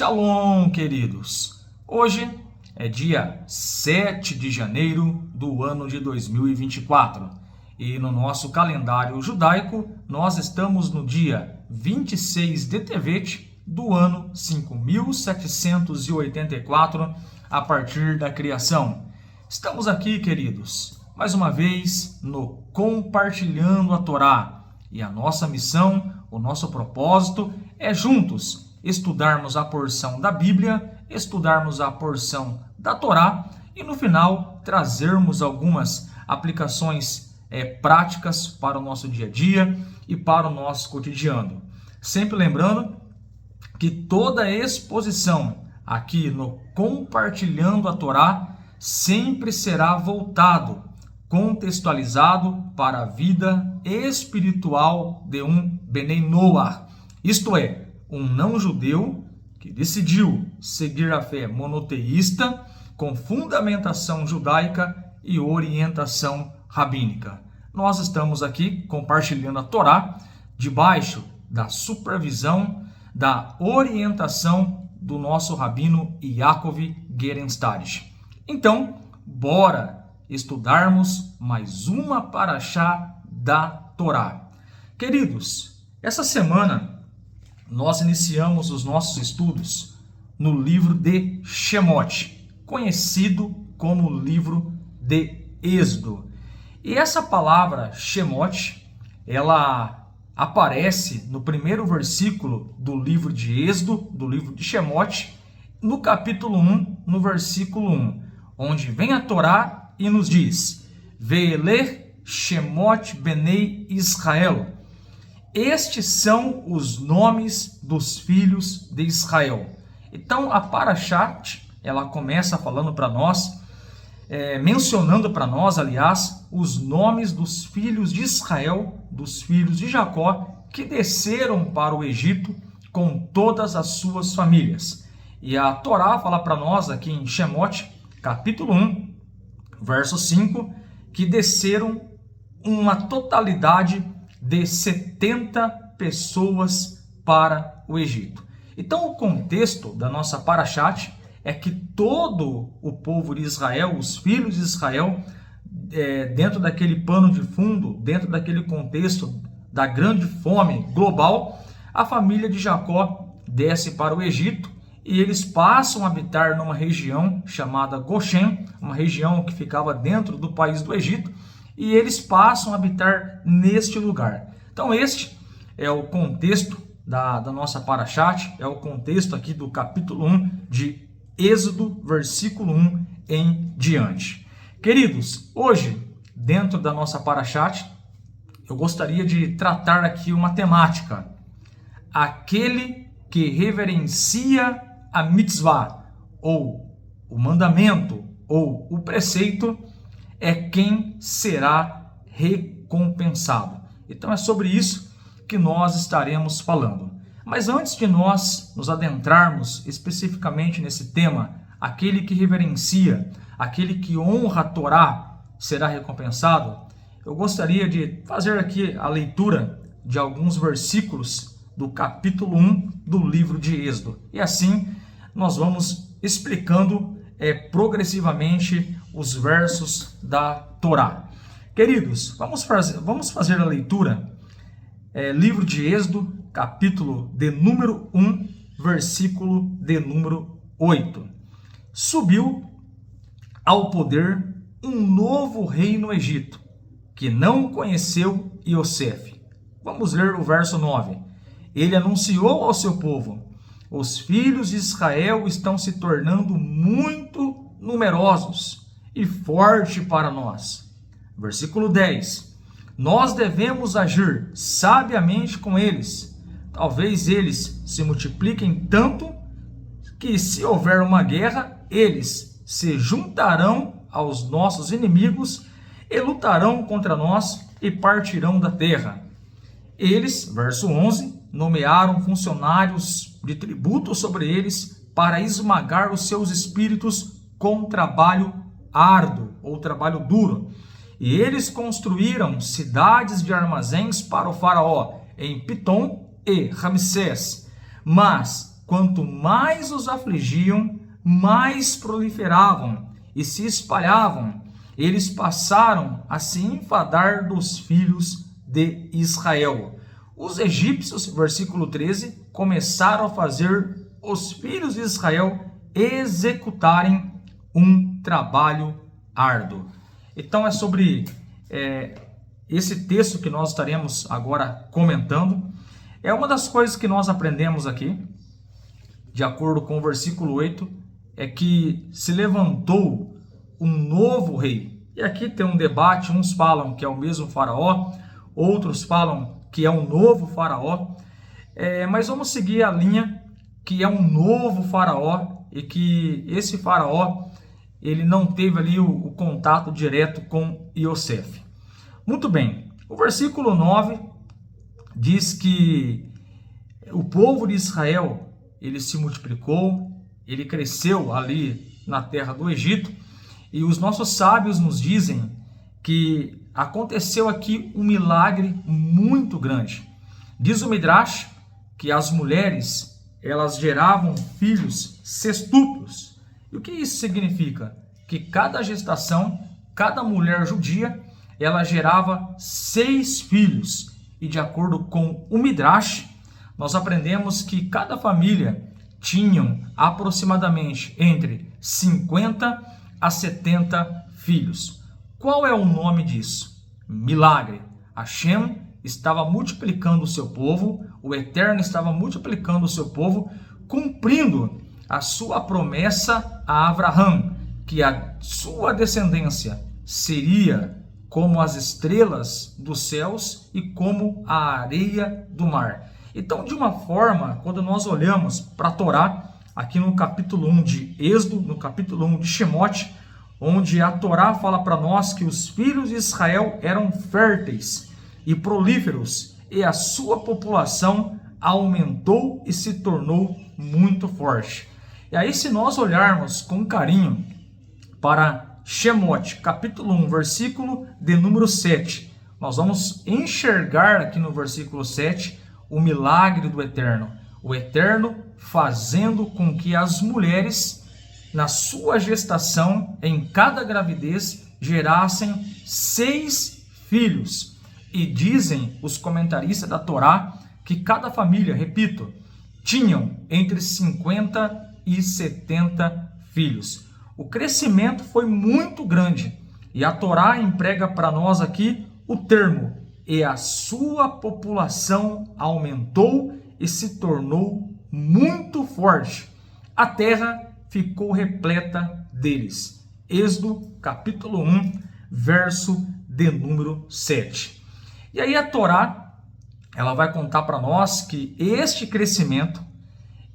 Shalom, queridos! Hoje é dia 7 de janeiro do ano de 2024 e no nosso calendário judaico nós estamos no dia 26 de Tevet do ano 5784 a partir da criação. Estamos aqui, queridos, mais uma vez no Compartilhando a Torá e a nossa missão, o nosso propósito é juntos estudarmos a porção da Bíblia, estudarmos a porção da Torá e no final trazermos algumas aplicações práticas para o nosso dia a dia e para o nosso cotidiano. Sempre lembrando que toda exposição aqui no Compartilhando a Torá sempre será voltado, contextualizado para a vida espiritual de um Benei Noach, isto é, um não-judeu que decidiu seguir a fé monoteísta com fundamentação judaica e orientação rabínica. Nós estamos aqui compartilhando a Torá debaixo da supervisão, da orientação do nosso rabino Yaakov Gerenstad. Então, bora estudarmos mais uma paraxá da Torá. Queridos, essa semana nós iniciamos os nossos estudos no livro de Shemot, conhecido como livro de Êxodo. E essa palavra Shemot, ela aparece no primeiro versículo do livro de Êxodo, do livro de Shemot, no capítulo 1, no versículo 1, onde vem a Torá e nos diz: Ve'elech Shemot Benei Israel. Estes são os nomes dos filhos de Israel. Então, a Parashat, ela começa falando para nós, mencionando para nós, aliás, os nomes dos filhos de Israel, dos filhos de Jacó, que desceram para o Egito com todas as suas famílias. E a Torá fala para nós aqui em Shemot, capítulo 1, verso 5, que desceram uma totalidade de 70 pessoas para o Egito. Então, o contexto da nossa Parashat é que todo o povo de Israel, os filhos de Israel, dentro daquele pano de fundo, dentro daquele contexto da grande fome global, a família de Jacó desce para o Egito e eles passam a habitar numa região chamada Goshen, uma região que ficava dentro do país do Egito, e eles passam a habitar neste lugar. Então este é o contexto da nossa Parashat, é o contexto aqui do capítulo 1 de Êxodo, versículo 1 em diante. Queridos, hoje, dentro da nossa Parashat, eu gostaria de tratar aqui uma temática. Aquele que reverencia a mitzvah, ou o mandamento, ou o preceito, é quem será recompensado. Então é sobre isso que nós estaremos falando. Mas antes de nós nos adentrarmos especificamente nesse tema, aquele que reverencia, aquele que honra a Torá será recompensado, eu gostaria de fazer aqui a leitura de alguns versículos do capítulo 1 do livro de Êxodo. E assim nós vamos explicando progressivamente os versos da Torá. Queridos, vamos fazer a leitura, livro de Êxodo, capítulo de número 1, versículo de número 8. Subiu ao poder um novo rei no Egito, que não conheceu Iosef. Vamos ler o verso 9. Ele anunciou ao seu povo: os filhos de Israel estão se tornando muito numerosos e forte para nós. Versículo 10. Nós devemos agir sabiamente com eles. Talvez eles se multipliquem tanto que, se houver uma guerra, eles se juntarão aos nossos inimigos e lutarão contra nós e partirão da terra. Eles, verso 11, nomearam funcionários de tributo sobre eles para esmagar os seus espíritos com trabalho árduo ou trabalho duro. E eles construíram cidades de armazéns para o faraó em Pitom e Ramsés. Mas quanto mais os afligiam, mais proliferavam e se espalhavam. Eles passaram a se enfadar dos filhos de Israel. Os egípcios, versículo 13, começaram a fazer os filhos de Israel executarem um trabalho árduo. Então é sobre esse texto que nós estaremos agora comentando. É uma das coisas que nós aprendemos aqui, de acordo com o versículo 8, é que se levantou um novo rei. E aqui tem um debate, uns falam que é o mesmo faraó, outros falam que é um novo faraó, mas vamos seguir a linha que é um novo faraó e que esse faraó ele não teve ali o contato direto com Iosef. Muito bem, o versículo 9 diz que o povo de Israel ele se multiplicou, ele cresceu ali na terra do Egito, e os nossos sábios nos dizem que aconteceu aqui um milagre muito grande. Diz o Midrash que as mulheres, elas geravam filhos sextuplos. E o que isso significa? Que cada gestação, cada mulher judia, ela gerava 6 filhos. E de acordo com o Midrash, nós aprendemos que cada família tinham aproximadamente entre 50 a 70 filhos. Qual é o nome disso? Milagre. Hashem estava multiplicando o seu povo, o Eterno estava multiplicando o seu povo, cumprindo a sua promessa a Abraão, que a sua descendência seria como as estrelas dos céus e como a areia do mar. Então, de uma forma, quando nós olhamos para a Torá, aqui no capítulo 1 de Êxodo, no capítulo 1 de Shemote, onde a Torá fala para nós que os filhos de Israel eram férteis e prolíferos, e a sua população aumentou e se tornou muito forte. E aí, se nós olharmos com carinho para Shemote, capítulo 1, versículo de número 7, nós vamos enxergar aqui no versículo 7 o milagre do Eterno. O Eterno fazendo com que as mulheres, na sua gestação, em cada gravidez, gerassem 6 filhos. E dizem os comentaristas da Torá que cada família, repito, tinham entre 50 e 70 filhos. O crescimento foi muito grande. E a Torá emprega para nós aqui o termo: e a sua população aumentou e se tornou muito forte. A terra ficou repleta deles. Êxodo, capítulo 1, verso de número 7. E aí a Torá, ela vai contar para nós que este crescimento,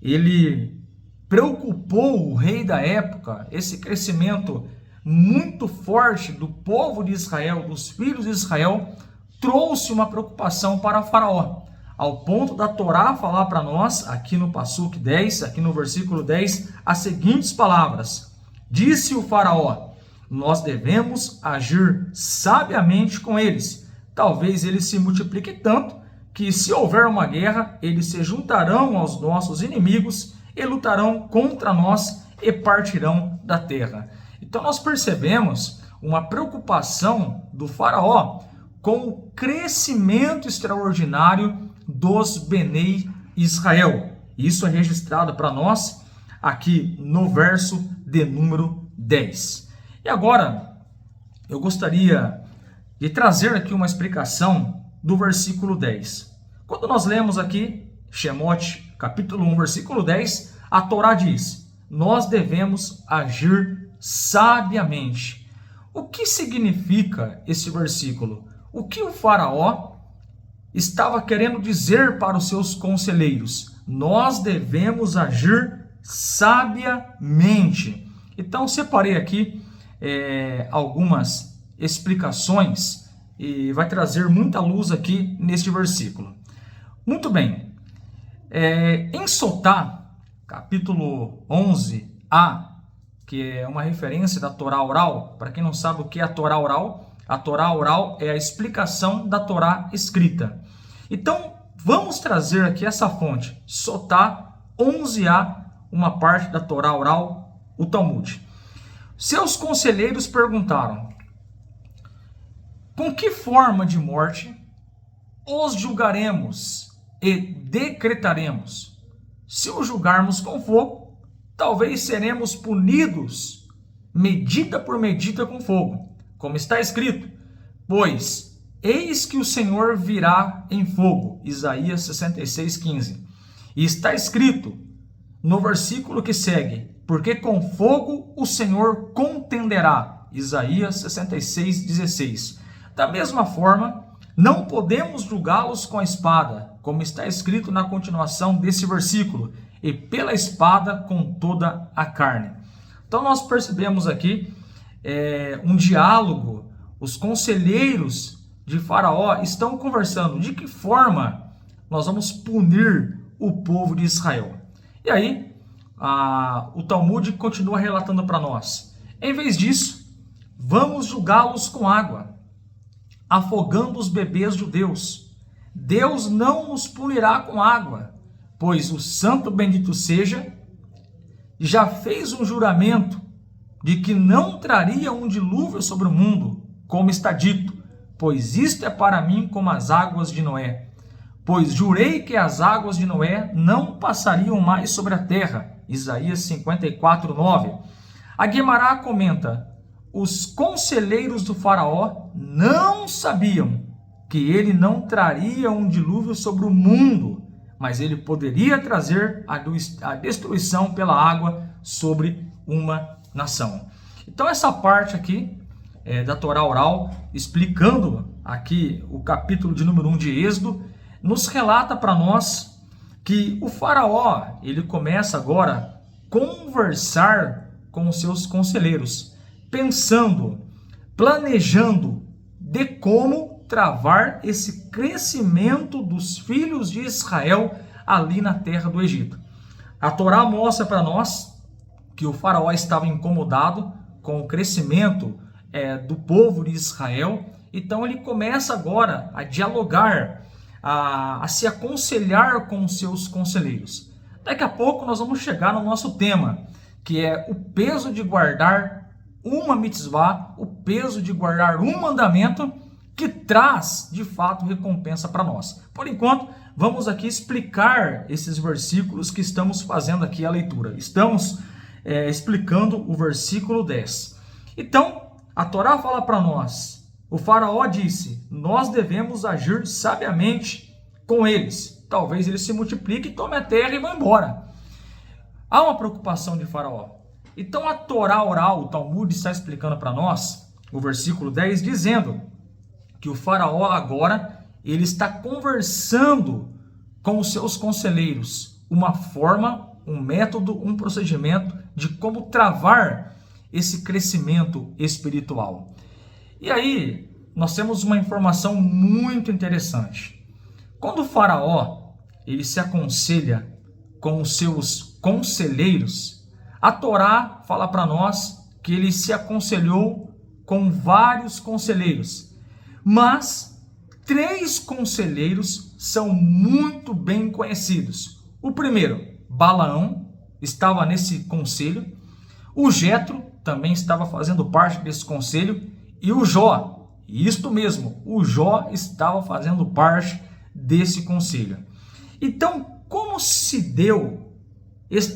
ele preocupou o rei da época, esse crescimento muito forte do povo de Israel, dos filhos de Israel, trouxe uma preocupação para Faraó, ao ponto da Torá falar para nós, aqui no Passuque 10, aqui no versículo 10, as seguintes palavras: disse o Faraó, nós devemos agir sabiamente com eles, talvez eles se multipliquem tanto, que se houver uma guerra, eles se juntarão aos nossos inimigos e lutarão contra nós e partirão da terra. Então nós percebemos uma preocupação do Faraó com o crescimento extraordinário dos Benei Israel. Isso é registrado para nós aqui no verso de número 10. E agora, eu gostaria de trazer aqui uma explicação do versículo 10. Quando nós lemos aqui, Shemote, capítulo 1, versículo 10, a Torá diz: nós devemos agir sabiamente. O que significa esse versículo? O que o Faraó estava querendo dizer para os seus conselheiros? Nós devemos agir sabiamente. Então, separei aqui algumas explicações e vai trazer muita luz aqui neste versículo. Muito bem. Em Sotá, capítulo 11a, que é uma referência da Torá oral, para quem não sabe o que é a Torá oral é a explicação da Torá escrita. Então, vamos trazer aqui essa fonte, Sotá 11a, uma parte da Torá oral, o Talmud. Seus conselheiros perguntaram: com que forma de morte os julgaremos e decretaremos? Se o julgarmos com fogo, talvez seremos punidos medida por medida com fogo, como está escrito: pois eis que o Senhor virá em fogo, Isaías 66:15. E está escrito no versículo que segue: porque com fogo o Senhor contenderá, Isaías 66:16. Da mesma forma, não podemos julgá-los com a espada, como está escrito na continuação desse versículo: e pela espada com toda a carne. Então nós percebemos aqui um diálogo. Os conselheiros de Faraó estão conversando de que forma nós vamos punir o povo de Israel. E aí, o Talmud continua relatando para nós: em vez disso, vamos julgá-los com água, afogando os bebês judeus. Deus não nos punirá com água, pois o santo bendito seja já fez um juramento de que não traria um dilúvio sobre o mundo, como está dito: pois isto é para mim como as águas de Noé. Pois jurei que as águas de Noé não passariam mais sobre a terra, Isaías 54:9. A Guemará comenta: os conselheiros do Faraó não sabiam que ele não traria um dilúvio sobre o mundo, mas ele poderia trazer a destruição pela água sobre uma nação. Então essa parte aqui da Torá oral, explicando aqui o capítulo de número 1 de Êxodo, nos relata para nós que o Faraó, ele começa agora a conversar com os seus conselheiros, pensando, planejando de como travar esse crescimento dos filhos de Israel ali na terra do Egito. A Torá mostra para nós que o Faraó estava incomodado com o crescimento do povo de Israel, então ele começa agora a dialogar, a se aconselhar com os seus conselheiros. Daqui a pouco nós vamos chegar no nosso tema, que é o peso de guardar uma mitzvah, o peso de guardar um mandamento que traz, de fato, recompensa para nós. Por enquanto, vamos aqui explicar esses versículos que estamos fazendo aqui a leitura. Estamos explicando o versículo 10. Então, a Torá fala para nós: o Faraó disse, nós devemos agir sabiamente com eles. Talvez eles se multipliquem, tomem a terra e vão embora. Há uma preocupação de Faraó. Então a Torá oral, o Talmud, está explicando para nós, o versículo 10, dizendo que o Faraó agora ele está conversando com os seus conselheiros, uma forma, um método, um procedimento de como travar esse crescimento espiritual. E aí, nós temos uma informação muito interessante. Quando o Faraó ele se aconselha com os seus conselheiros, a Torá fala para nós que ele se aconselhou com vários conselheiros, mas 3 conselheiros são muito bem conhecidos. O primeiro, Balaão, estava nesse conselho. O Jetro também estava fazendo parte desse conselho. E o Jó, isto mesmo, o Jó estava fazendo parte desse conselho. Então, como se deu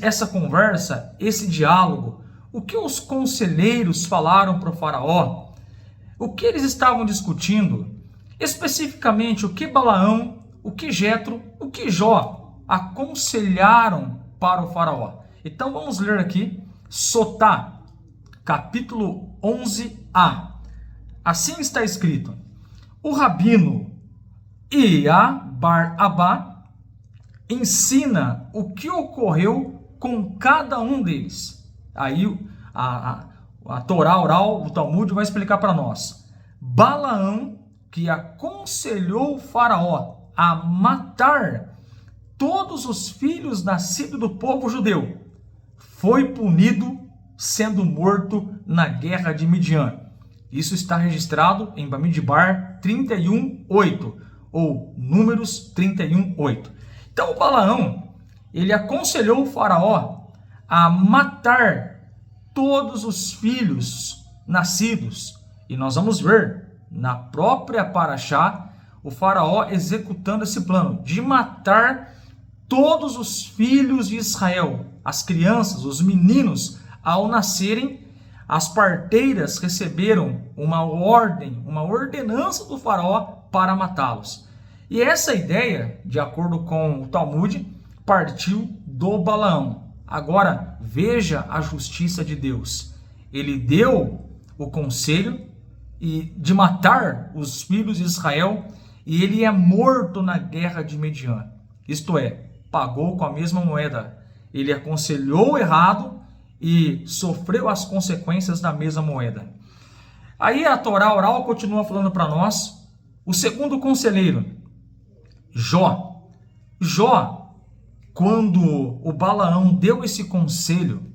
essa conversa, esse diálogo? O que os conselheiros falaram para o Faraó? O que eles estavam discutindo? Especificamente, o que Balaão, o que Jetro, o que Jó aconselharam para o Faraó? Então, vamos ler aqui, Sotá, capítulo 11a. Assim está escrito: o rabino Ia Bar Abá ensina o que ocorreu com cada um deles. Aí a Torá oral, o Talmud, vai explicar para nós. Balaão, que aconselhou o Faraó a matar todos os filhos nascidos do povo judeu, foi punido sendo morto na guerra de Midian. Isso está registrado em Bamidbar 31:8, ou Números 31:8. Então o Balaão, ele aconselhou o faraó a matar todos os filhos nascidos. E nós vamos ver na própria Paraxá o faraó executando esse plano de matar todos os filhos de Israel, as crianças, os meninos, ao nascerem. As parteiras receberam uma ordem, uma ordenança do faraó para matá-los. E essa ideia, de acordo com o Talmud, partiu do Balaão. Agora, veja a justiça de Deus. Ele deu o conselho de matar os filhos de Israel e ele é morto na guerra de Midian. Isto é, pagou com a mesma moeda. Ele aconselhou errado e sofreu as consequências da mesma moeda. Aí a Torá oral continua falando para nós o segundo conselheiro, Jó. Jó, quando o Balaão deu esse conselho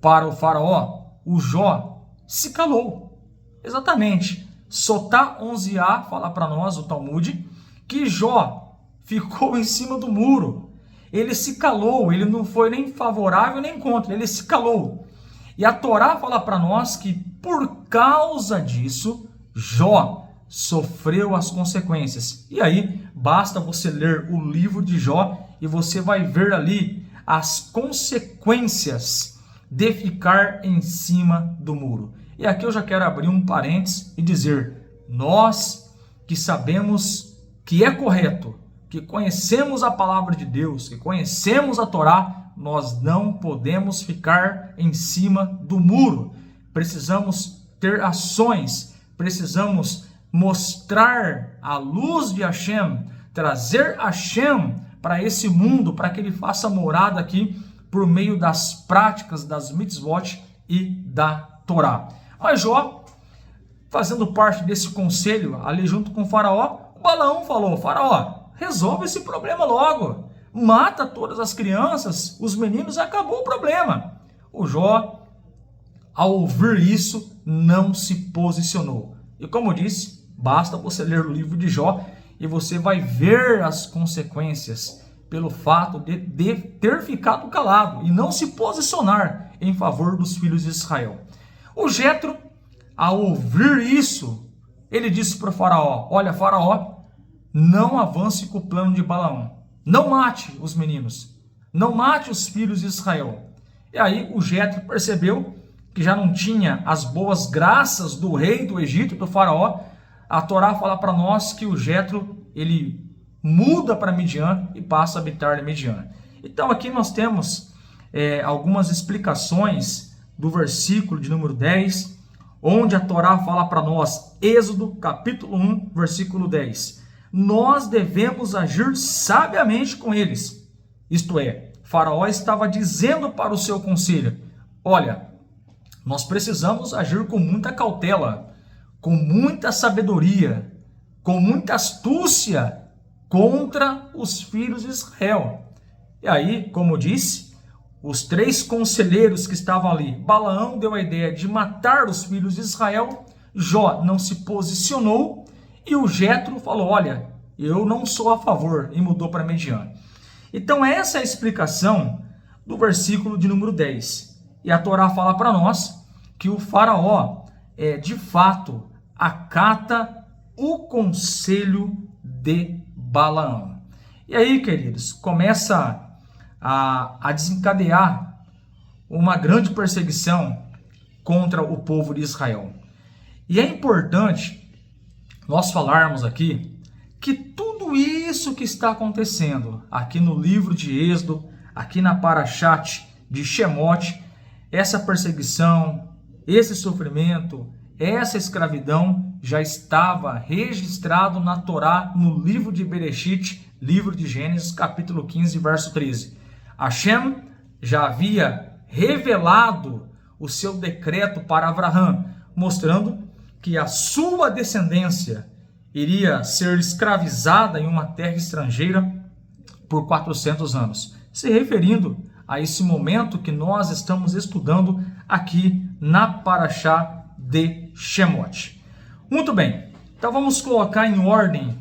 para o faraó, o Jó se calou. Exatamente. Sotá 11a fala para nós, o Talmud, que Jó ficou em cima do muro. Ele se calou, ele não foi nem favorável nem contra, ele se calou. E a Torá fala para nós que por causa disso, Jó sofreu as consequências. E aí, basta você ler o livro de Jó e você vai ver ali as consequências de ficar em cima do muro. E aqui eu já quero abrir um parênteses e dizer, nós que sabemos que é correto, que conhecemos a palavra de Deus, que conhecemos a Torá, nós não podemos ficar em cima do muro. Precisamos ter ações, precisamos mostrar a luz de Hashem, trazer Hashem para esse mundo, para que ele faça morada aqui por meio das práticas das mitzvot e da Torá. Mas Jó, fazendo parte desse conselho ali junto com o faraó, o Balaão falou, faraó, resolve esse problema logo. Mata todas as crianças, os meninos, acabou o problema. O Jó, ao ouvir isso, não se posicionou. E como eu disse, basta você ler o livro de Jó e você vai ver as consequências pelo fato de ter ficado calado e não se posicionar em favor dos filhos de Israel. O Jetro, ao ouvir isso, ele disse para o faraó, olha, faraó, não avance com o plano de Balaão. Não mate os meninos. Não mate os filhos de Israel. E aí o Jetro percebeu que já não tinha as boas graças do rei do Egito, do faraó. A Torá fala para nós que o Jetro, ele muda para Midian e passa a habitar em Midian. Então aqui nós temos algumas explicações do versículo de número 10, onde a Torá fala para nós, Êxodo capítulo 1, versículo 10. Nós devemos agir sabiamente com eles. Isto é, Faraó estava dizendo para o seu conselho, olha, nós precisamos agir com muita cautela, com muita sabedoria, com muita astúcia contra os filhos de Israel. E aí, como eu disse, os três conselheiros que estavam ali, Balaão deu a ideia de matar os filhos de Israel, Jó não se posicionou, e o Jetro falou, olha, eu não sou a favor, e mudou para Midian. Então essa é a explicação do versículo de número 10. E a Torá fala para nós que o faraó, de fato, acata o conselho de Balaão. E aí, queridos, começa a desencadear uma grande perseguição contra o povo de Israel. E é importante nós falarmos aqui que tudo isso que está acontecendo aqui no livro de Êxodo, aqui na Parashat de Shemot, essa perseguição, esse sofrimento, essa escravidão já estava registrado na Torá, no livro de Bereshit, livro de Gênesis, capítulo 15, verso 13. Hashem já havia revelado o seu decreto para Abraão, mostrando que a sua descendência iria ser escravizada em uma terra estrangeira por 400 anos, se referindo a esse momento que nós estamos estudando aqui na Parashá de Shemot. Muito bem, então vamos colocar em ordem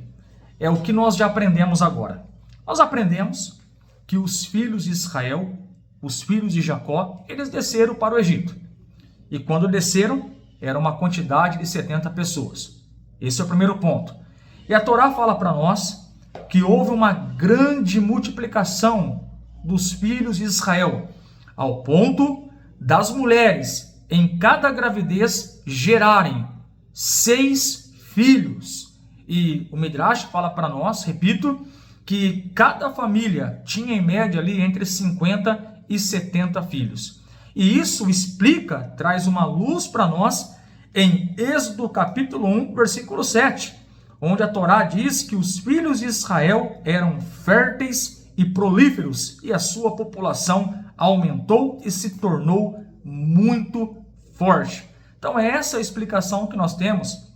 o que nós já aprendemos agora. Nós aprendemos que os filhos de Israel, os filhos de Jacó, eles desceram para o Egito. E quando desceram, era uma quantidade de 70 pessoas. Esse é o primeiro ponto. E a Torá fala para nós que houve uma grande multiplicação dos filhos de Israel, ao ponto das mulheres, em cada gravidez, gerarem 6 filhos. E o Midrash fala para nós, repito, que cada família tinha em média ali entre 50 e 70 filhos. E isso explica, traz uma luz para nós em Êxodo capítulo 1, versículo 7, onde a Torá diz que os filhos de Israel eram férteis e prolíferos e a sua população aumentou e se tornou muito forte. Então é essa a explicação que nós temos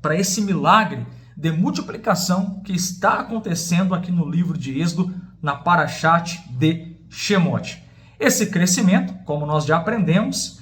para esse milagre de multiplicação que está acontecendo aqui no livro de Êxodo, na Parashat de Shemot. Esse crescimento, como nós já aprendemos,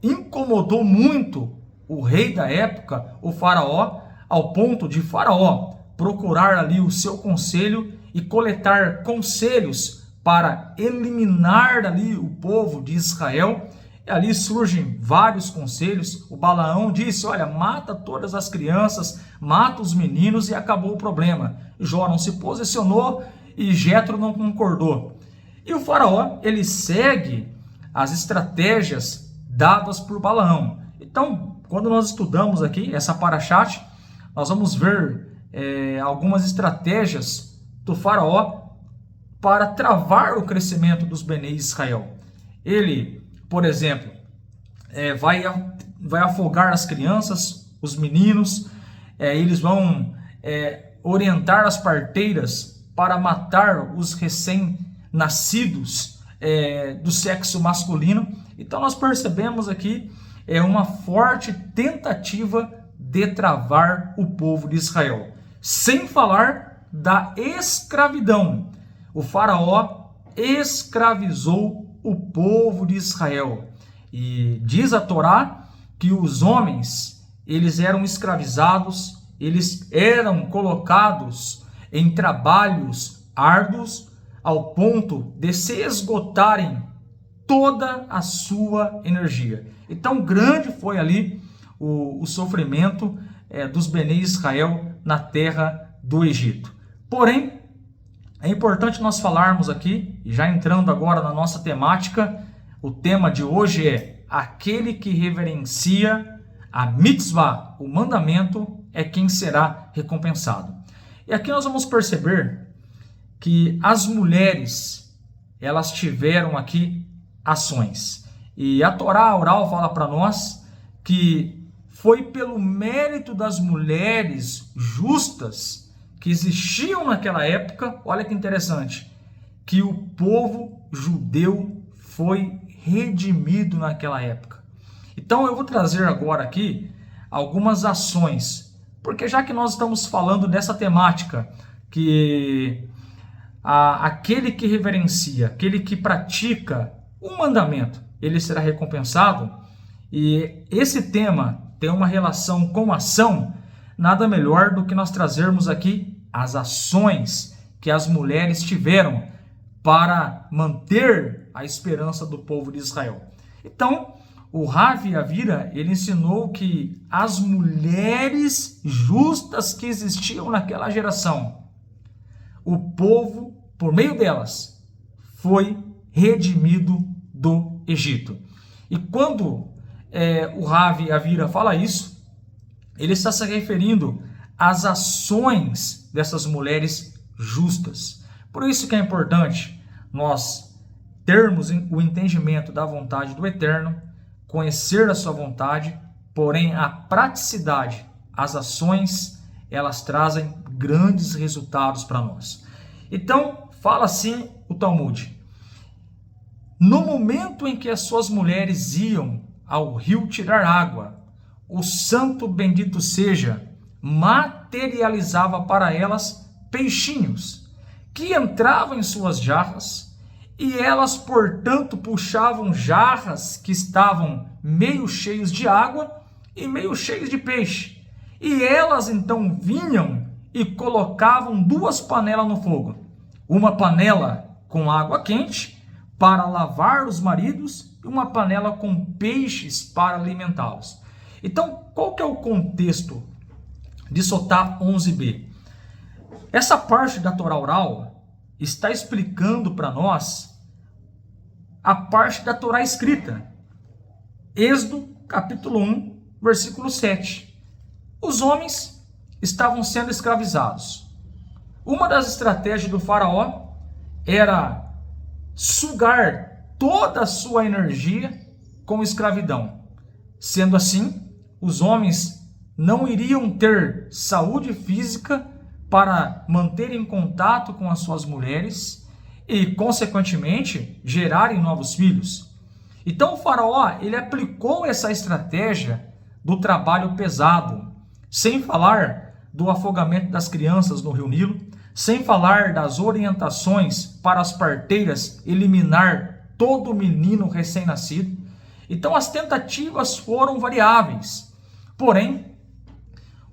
incomodou muito o rei da época, o faraó, ao ponto de faraó procurar ali o seu conselho e coletar conselhos para eliminar ali o povo de Israel. E ali surgem vários conselhos. O Balaão disse, olha, mata todas as crianças, mata os meninos e acabou o problema. Jó não se posicionou e Jetro não concordou. E o faraó, ele segue as estratégias dadas por Balaão. Então, quando nós estudamos aqui essa parashat, nós vamos ver algumas estratégias do faraó para travar o crescimento dos Benei Israel. Ele, por exemplo, vai afogar as crianças, os meninos, eles vão orientar as parteiras para matar os recém-nascidos do sexo masculino. Então nós percebemos aqui uma forte tentativa de travar o povo de Israel. Sem falar da escravidão. O faraó escravizou o povo de Israel. E diz a Torá que os homens, eles eram escravizados, eles eram colocados em trabalhos árduos ao ponto de se esgotarem toda a sua energia. Então grande foi ali o sofrimento dos Benei Israel na terra do Egito. Porém, é importante nós falarmos aqui, e já entrando agora na nossa temática, o tema de hoje é aquele que reverencia a mitzvah, o mandamento, é quem será recompensado. E aqui nós vamos perceber que as mulheres, elas tiveram aqui ações. E a Torá oral fala para nós que foi pelo mérito das mulheres justas que existiam naquela época, olha que interessante, que o povo judeu foi redimido naquela época. Então eu vou trazer agora aqui algumas ações, porque já que nós estamos falando dessa temática, que aquele que reverencia, aquele que pratica o mandamento, ele será recompensado, e esse tema tem uma relação com ação, nada melhor do que nós trazermos aqui as ações que as mulheres tiveram para manter a esperança do povo de Israel. Então, o Rav Avira, ele ensinou que as mulheres justas que existiam naquela geração, o povo, por meio delas, foi redimido do Egito. E quando o Rav Avira fala isso, ele está se referindo às ações dessas mulheres justas. Por isso que é importante nós termos o entendimento da vontade do Eterno, conhecer a sua vontade, porém a praticidade, as ações, elas trazem grandes resultados para nós. Então, fala assim o Talmud: no momento em que as suas mulheres iam ao rio tirar água, o santo bendito seja materializava para elas peixinhos que entravam em suas jarras, e elas, portanto, puxavam jarras que estavam meio cheios de água e meio cheios de peixe. E elas então vinham e colocavam 2 panelas no fogo. Uma panela com água quente para lavar os maridos e uma panela com peixes para alimentá-los. Então, qual que é o contexto de Sotá 11b? Essa parte da Torá oral está explicando para nós a parte da Torá escrita. Êxodo, capítulo 1, versículo 7. Os homens estavam sendo escravizados. Uma das estratégias do faraó era sugar toda a sua energia com escravidão. Sendo assim, os homens não iriam ter saúde física para manterem contato com as suas mulheres e, consequentemente, gerarem novos filhos. Então o faraó, ele aplicou essa estratégia do trabalho pesado, sem falar do afogamento das crianças no Rio Nilo, sem falar das orientações para as parteiras eliminar todo menino recém-nascido. Então as tentativas foram variáveis. Porém,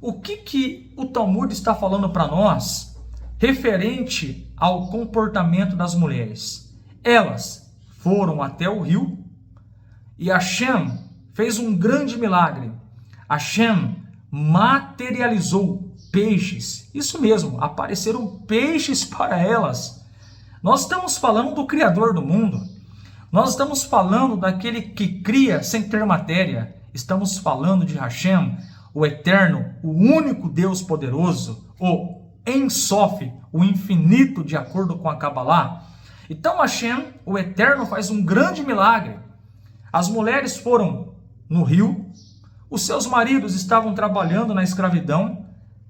o que o Talmud está falando para nós referente ao comportamento das mulheres? Elas foram até o rio e Hashem fez um grande milagre. Hashem materializou peixes. Isso mesmo, apareceram peixes para elas. Nós estamos falando do Criador do mundo. Nós estamos falando daquele que cria sem ter matéria. Estamos falando de Hashem, o Eterno, o único Deus poderoso, o En Sof, o infinito, de acordo com a Kabbalah. Então Hashem, o Eterno, faz um grande milagre. As mulheres foram no rio, os seus maridos estavam trabalhando na escravidão,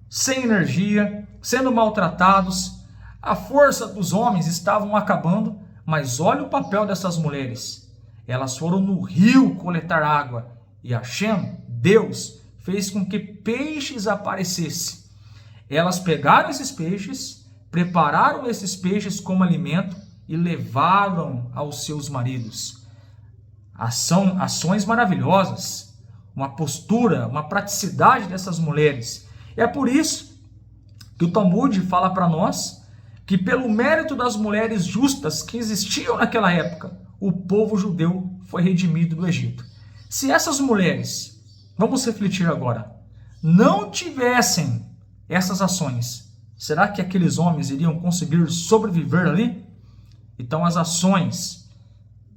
sem energia, sendo maltratados, a força dos homens estavam acabando, mas olha o papel dessas mulheres. Elas foram no rio coletar água e Hashem, Deus, fez com que peixes aparecessem. Elas pegaram esses peixes, prepararam esses peixes como alimento e levaram aos seus maridos. Ações maravilhosas, uma postura, uma praticidade dessas mulheres. E é por isso que o Talmud fala para nós que pelo mérito das mulheres justas que existiam naquela época, o povo judeu foi redimido do Egito. Se essas mulheres, vamos refletir agora, não tivessem essas ações, será que aqueles homens iriam conseguir sobreviver ali? Então as ações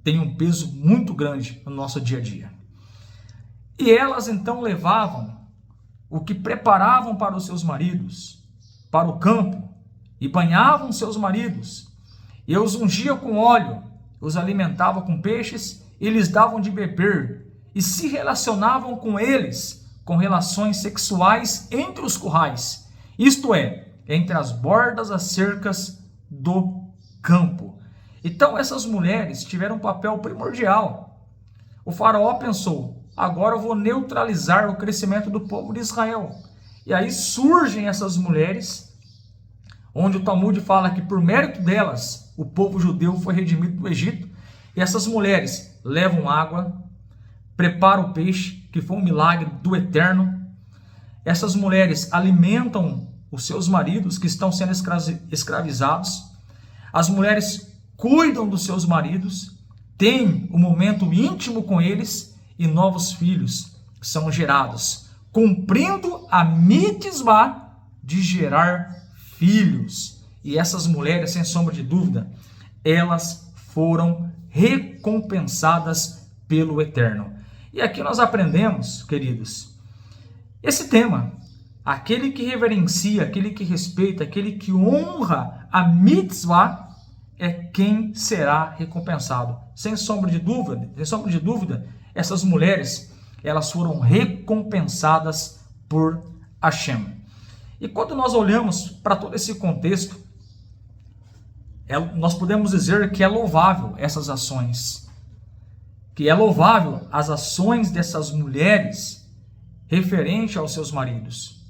têm um peso muito grande no nosso dia a dia. E elas então levavam o que preparavam para os seus maridos, para o campo, e banhavam seus maridos, e os ungiam com óleo, os alimentavam com peixes, e lhes davam de beber, e se relacionavam com eles, com relações sexuais entre os currais, isto é, entre as bordas das cercas do campo. Então essas mulheres tiveram um papel primordial. O faraó pensou, agora eu vou neutralizar o crescimento do povo de Israel. E aí surgem essas mulheres, onde o Talmud fala que por mérito delas, o povo judeu foi redimido do Egito. E essas mulheres levam água, preparam o peixe, que foi um milagre do Eterno. Essas mulheres alimentam os seus maridos que estão sendo escravizados. As mulheres cuidam dos seus maridos, têm um momento íntimo com eles e novos filhos são gerados, cumprindo a mitzvah de gerar filhos. E essas mulheres, sem sombra de dúvida, elas foram recompensadas pelo Eterno. E aqui nós aprendemos, queridos, esse tema, aquele que reverencia, aquele que respeita, aquele que honra a mitzvah, é quem será recompensado. Sem sombra de dúvida, essas mulheres, elas foram recompensadas por Hashem. E quando nós olhamos para todo esse contexto, nós podemos dizer que é louvável essas ações, que é louvável as ações dessas mulheres referente aos seus maridos,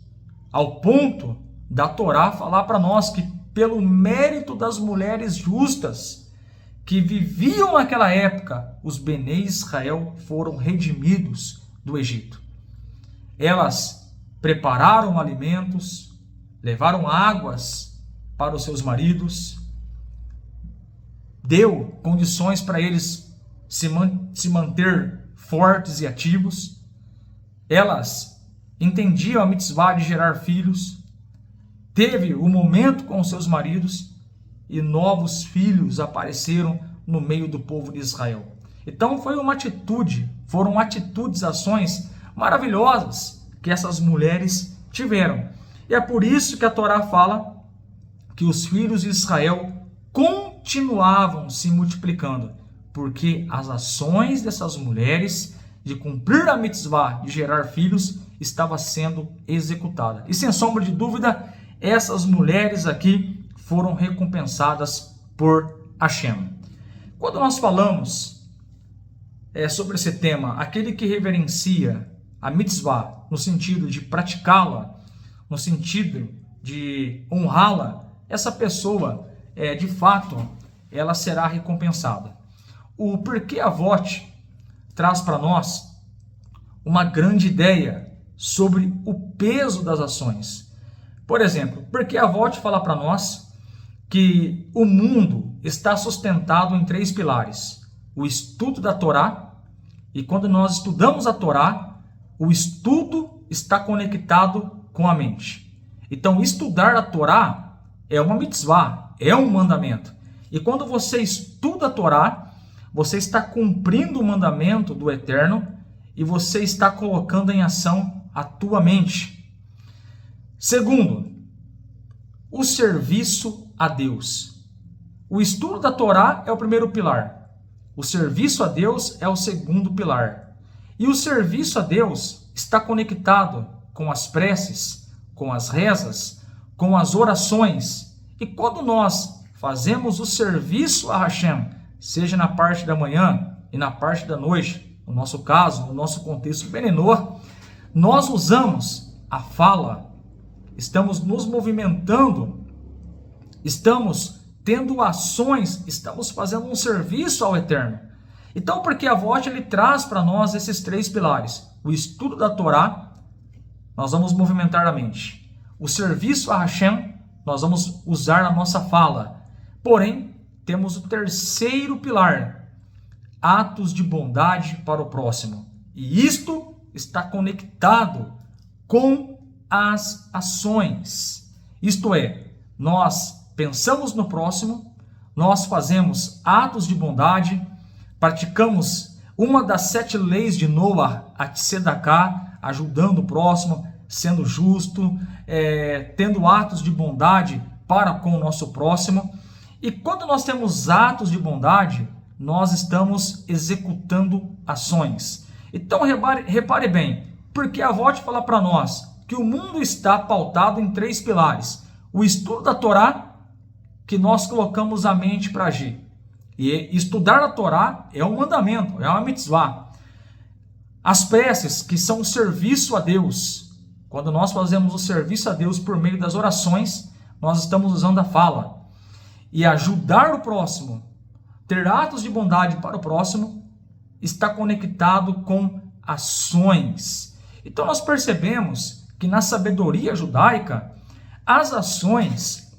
ao ponto da Torá falar para nós que pelo mérito das mulheres justas que viviam naquela época, os Benei Israel foram redimidos do Egito. Elas prepararam alimentos, levaram águas para os seus maridos, deu condições para eles se manter fortes e ativos. Elas entendiam a mitzvah de gerar filhos. Teve o momento com seus maridos e novos filhos apareceram no meio do povo de Israel. Então foram atitudes, ações maravilhosas que essas mulheres tiveram. E é por isso que a Torá fala que os filhos de Israel continuavam se multiplicando, porque as ações dessas mulheres de cumprir a mitzvah de gerar filhos estava sendo executada. E sem sombra de dúvida, essas mulheres aqui foram recompensadas por Hashem. Quando nós falamos sobre esse tema, aquele que reverencia a mitzvah no sentido de praticá-la, no sentido de honrá-la, essa pessoa, de fato, ela será recompensada. O Pirkei Avot traz para nós uma grande ideia sobre o peso das ações. Por exemplo, Pirkei Avot fala para nós que o mundo está sustentado em 3 pilares: o estudo da Torá, e quando nós estudamos a Torá, o estudo está conectado com a mente. Então, estudar a Torá é uma mitzvah, é um mandamento. E quando você estuda a Torá, você está cumprindo o mandamento do Eterno e você está colocando em ação a tua mente. Segundo, o serviço a Deus. O estudo da Torá é o primeiro pilar. O serviço a Deus é o segundo pilar. E o serviço a Deus está conectado com as preces, com as rezas, com as orações. E quando nós fazemos o serviço a Hashem, seja na parte da manhã e na parte da noite, no nosso caso, no nosso contexto Benenor, nós usamos a fala, estamos nos movimentando, estamos tendo ações, estamos fazendo um serviço ao Eterno. Então, porque a Avot ele traz para nós esses 3 pilares: o estudo da Torá, nós vamos movimentar a mente; o serviço a Hashem, nós vamos usar a nossa fala. Porém, temos o terceiro pilar: atos de bondade para o próximo. E isto está conectado com as ações. Isto é, nós pensamos no próximo, nós fazemos atos de bondade, praticamos uma das 7 leis de Noah, a Tzedakah, ajudando o próximo, sendo justo, tendo atos de bondade para com o nosso próximo. E quando nós temos atos de bondade, nós estamos executando ações. Então repare bem, porque a Avot fala para nós que o mundo está pautado em 3 pilares: o estudo da Torá, que nós colocamos a mente para agir. E estudar a Torá é um mandamento, é uma mitzvah. As preces, que são o serviço a Deus. Quando nós fazemos o serviço a Deus por meio das orações, nós estamos usando a fala. E ajudar o próximo, ter atos de bondade para o próximo, está conectado com ações. Então nós percebemos que na sabedoria judaica, as ações,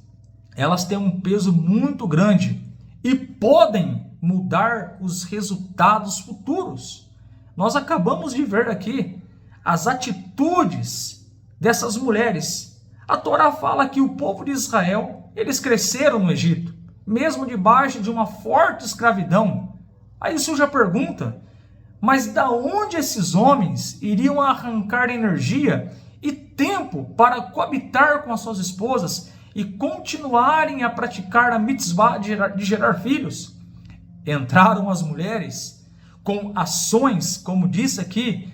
elas têm um peso muito grande e podem mudar os resultados futuros. Nós acabamos de ver aqui as atitudes dessas mulheres. A Torá fala que o povo de Israel, eles cresceram no Egito, mesmo debaixo de uma forte escravidão. Aí surge a pergunta: mas da onde esses homens iriam arrancar energia e tempo para coabitar com as suas esposas e continuarem a praticar a mitzvah de gerar filhos? Entraram as mulheres com ações, como disse aqui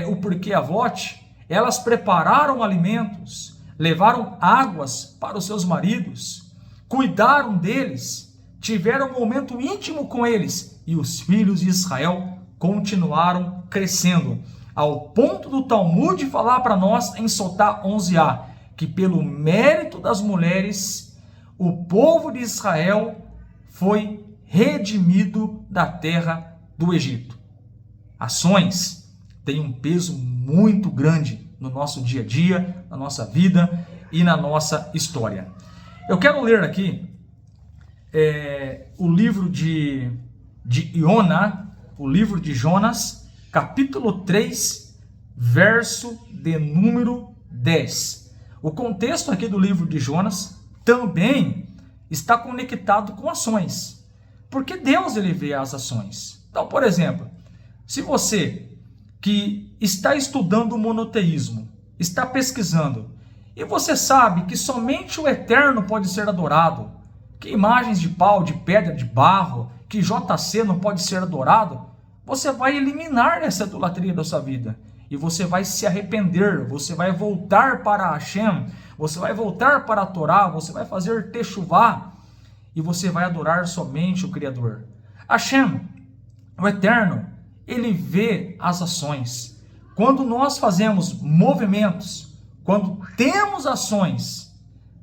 o Pirkei Avot, elas prepararam alimentos, levaram águas para os seus maridos, cuidaram deles, tiveram um momento íntimo com eles, e os filhos de Israel continuaram crescendo, ao ponto do Talmud falar para nós em Sotá 11a, que pelo mérito das mulheres, o povo de Israel foi redimido da terra do Egito. Ações têm um peso muito grande no nosso dia a dia, na nossa vida e na nossa história. Eu quero ler aqui o livro de Iona, o livro de Jonas, capítulo 3, verso de número 10. O contexto aqui do livro de Jonas também está conectado com ações, porque Deus ele vê as ações. Então, por exemplo, se você que está estudando o monoteísmo, está pesquisando, e você sabe que somente o eterno pode ser adorado, que imagens de pau, de pedra, de barro, que JC não pode ser adorado, você vai eliminar essa idolatria da sua vida. E você vai se arrepender, você vai voltar para Hashem, você vai voltar para a Torá, você vai fazer techuvá, e você vai adorar somente o Criador. Hashem, o Eterno, ele vê as ações. Quando nós fazemos movimentos, quando temos ações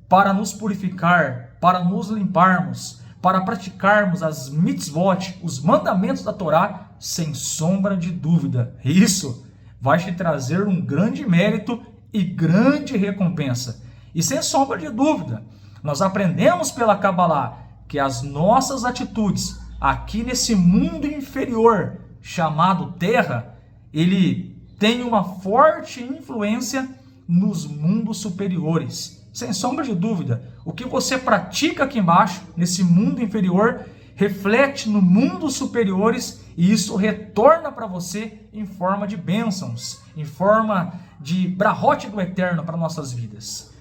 para nos purificar, para nos limparmos, para praticarmos as mitzvot, os mandamentos da Torá, sem sombra de dúvida, isso vai te trazer um grande mérito e grande recompensa. E sem sombra de dúvida, nós aprendemos pela Kabbalah que as nossas atitudes aqui nesse mundo inferior, chamado Terra, ele tem uma forte influência nos mundos superiores. Sem sombra de dúvida, o que você pratica aqui embaixo, nesse mundo inferior, reflete no mundo superiores e isso retorna para você em forma de bênçãos, em forma de brahote do Eterno para nossas vidas.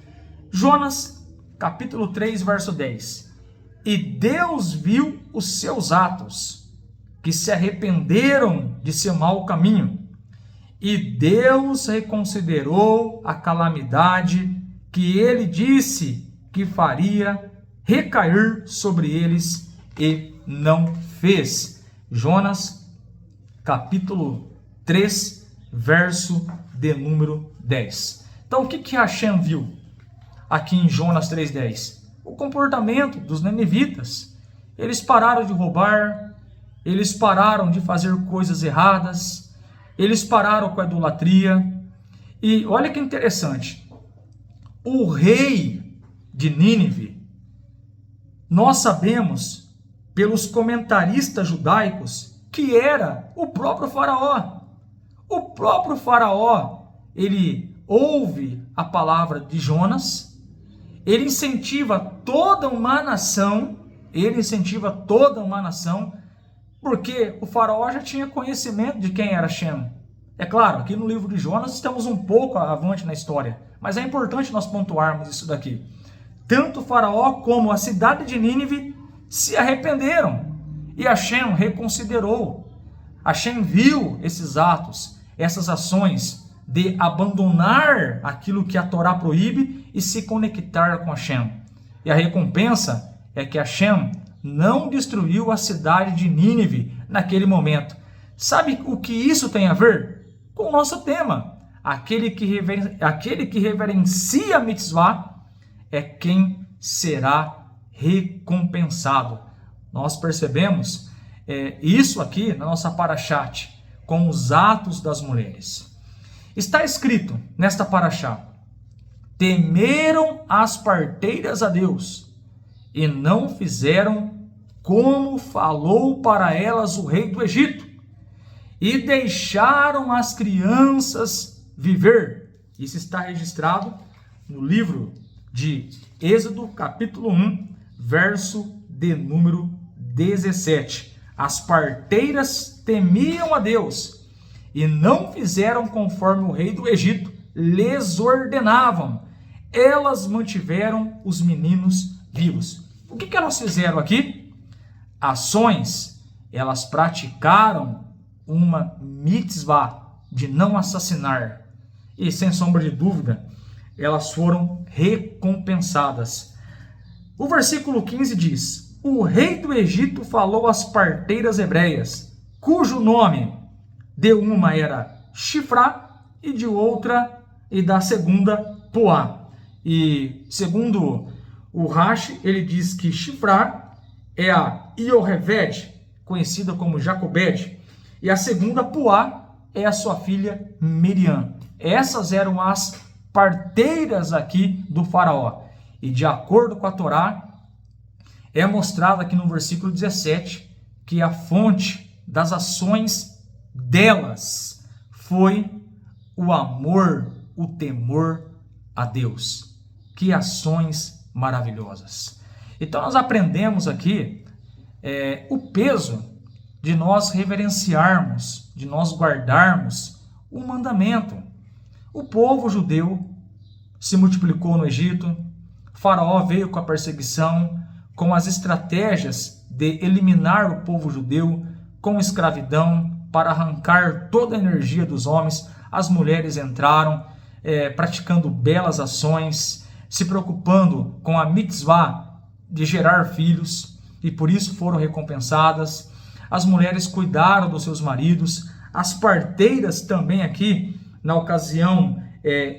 Jonas, capítulo 3, verso 10. E Deus viu os seus atos, que se arrependeram de seu mau caminho, e Deus reconsiderou a calamidade que ele disse que faria recair sobre eles e não fez. Jonas, capítulo 3, verso de número 10. Então, o que Hashem viu aqui em Jonas 3,10? O comportamento dos ninivitas. Eles pararam de roubar, eles pararam de fazer coisas erradas, eles pararam com a idolatria. E olha que interessante, o rei de Nínive, nós sabemos pelos comentaristas judaicos que era o próprio faraó. O próprio faraó, ele ouve a palavra de Jonas, ele incentiva toda uma nação, porque o faraó já tinha conhecimento de quem era Shem. É claro, aqui no livro de Jonas estamos um pouco avante na história, mas é importante nós pontuarmos isso daqui. Tanto o faraó como a cidade de Nínive se arrependeram e Hashem reconsiderou. Hashem viu esses atos, essas ações de abandonar aquilo que a Torá proíbe e se conectar com Hashem. E a recompensa é que Hashem não destruiu a cidade de Nínive naquele momento. Sabe o que isso tem a ver? Com o nosso tema. Aquele que reverencia a mitzvah é quem será recompensado. Nós percebemos isso aqui na nossa parashat, com os atos das mulheres. Está escrito nesta parashá: temeram as parteiras a Deus e não fizeram como falou para elas o rei do Egito, e deixaram as crianças viver. Isso está registrado no livro de Êxodo, capítulo 1, verso de número 17. As parteiras temiam a Deus e não fizeram conforme o rei do Egito lhes ordenavam. Elas mantiveram os meninos vivos. O que elas fizeram aqui? Ações. Elas praticaram uma mitzvah de não assassinar. E sem sombra de dúvida, elas foram recompensadas. O versículo 15 diz: o rei do Egito falou às parteiras hebreias, cujo nome de uma era Shifrá e de outra e da segunda Puá. E segundo o Rashi, ele diz que Shifrá é a Ioheved, conhecida como Jacobed, e a segunda Puá é a sua filha Miriam. Essas eram as parteiras aqui do faraó. E de acordo com a Torá, É mostrado aqui no versículo 17 que a fonte das ações delas foi o amor, o temor a Deus. Que ações maravilhosas! Então nós aprendemos aqui o peso de nós reverenciarmos, de nós guardarmos o mandamento. O povo judeu se multiplicou no Egito, Faraó veio com a perseguição, com as estratégias de eliminar o povo judeu, com escravidão, para arrancar toda a energia dos homens. As mulheres entraram praticando belas ações, se preocupando com a mitzvah de gerar filhos, e por isso foram recompensadas. As mulheres cuidaram dos seus maridos, as parteiras também aqui, na ocasião,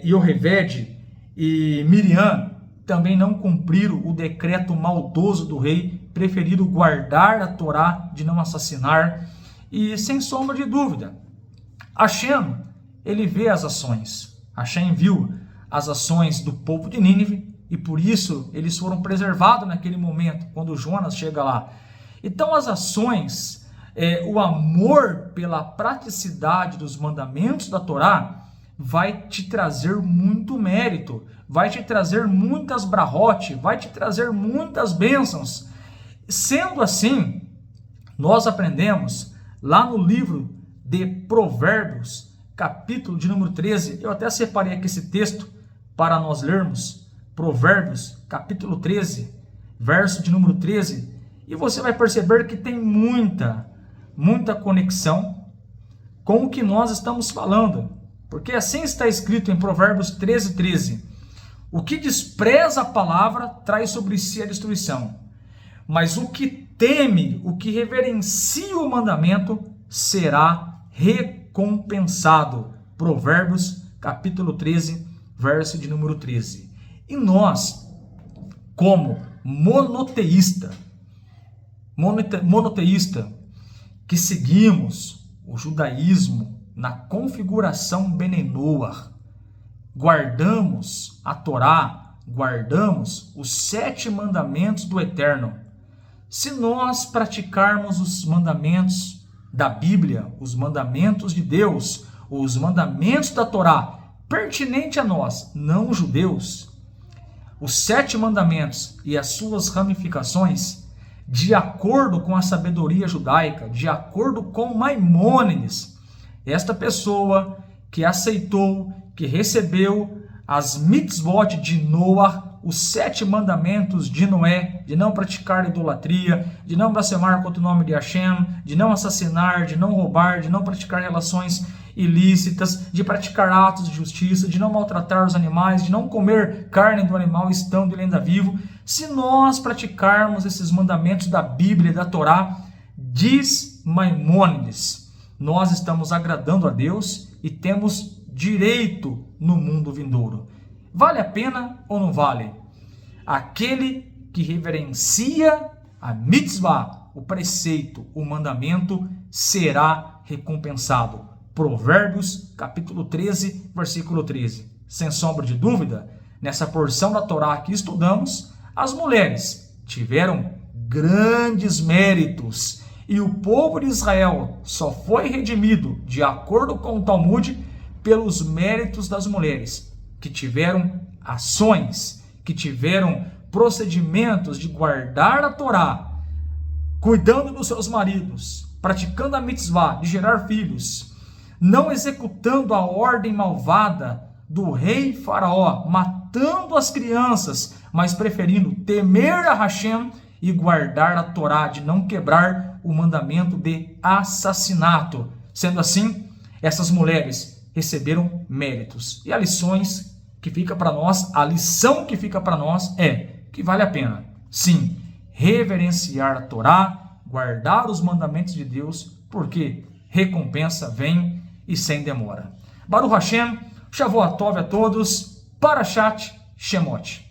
Ioheved e Miriam, também não cumpriram o decreto maldoso do rei, preferiram guardar a Torá de não assassinar. E sem sombra de dúvida, Hashem, ele vê as ações. Hashem viu as ações do povo de Nínive e por isso eles foram preservados naquele momento, quando Jonas chega lá. Então as ações, o amor pela praticidade dos mandamentos da Torá vai te trazer muito mérito, vai te trazer muitas brahot, vai te trazer muitas bênçãos. Sendo assim, nós aprendemos lá no livro de Provérbios, capítulo de número 13, eu até separei aqui esse texto para nós lermos, Provérbios, capítulo 13, verso de número 13, e você vai perceber que tem muita conexão com o que nós estamos falando, porque assim está escrito em Provérbios 13, 13, o que despreza a palavra traz sobre si a destruição, mas o que teme, o que reverencia o mandamento, será recompensado. Provérbios, capítulo 13, verso de número 13. E nós, como monoteísta, que seguimos o judaísmo na configuração Bnei Noach, guardamos a Torá, guardamos os 7 mandamentos do Eterno. Se nós praticarmos os mandamentos da Bíblia, os mandamentos de Deus, os mandamentos da Torá, pertinente a nós, não judeus, os 7 mandamentos e as suas ramificações, de acordo com a sabedoria judaica, de acordo com Maimônides, esta pessoa que aceitou, que recebeu as mitzvot de Noah, os 7 mandamentos de Noé, de não praticar idolatria, de não blasfemar contra o nome de Hashem, de não assassinar, de não roubar, de não praticar relações ilícitas, de praticar atos de justiça, de não maltratar os animais, de não comer carne do animal estando ele ainda vivo. Se nós praticarmos esses mandamentos da Bíblia e da Torá, diz Maimônides, nós estamos agradando a Deus e temos direito no mundo vindouro. Vale a pena ou não vale? Aquele que reverencia a mitzvah, o preceito, o mandamento, será recompensado. Provérbios, capítulo 13, versículo 13. Sem sombra de dúvida, nessa porção da Torá que estudamos, as mulheres tiveram grandes méritos e o povo de Israel só foi redimido, de acordo com o Talmud, pelos méritos das mulheres, que tiveram ações, que tiveram procedimentos de guardar a Torá, cuidando dos seus maridos, praticando a mitzvah de gerar filhos, não executando a ordem malvada do rei Faraó, matando as crianças, mas preferindo temer a Hashem e guardar a Torá, de não quebrar o mandamento de assassinato. Sendo assim, essas mulheres receberam méritos. E a lição que fica para nós é que vale a pena, sim, reverenciar a Torá, guardar os mandamentos de Deus, porque recompensa vem e sem demora. Baruch Hashem, Shavuot Tov a todos, Parashat Shemot.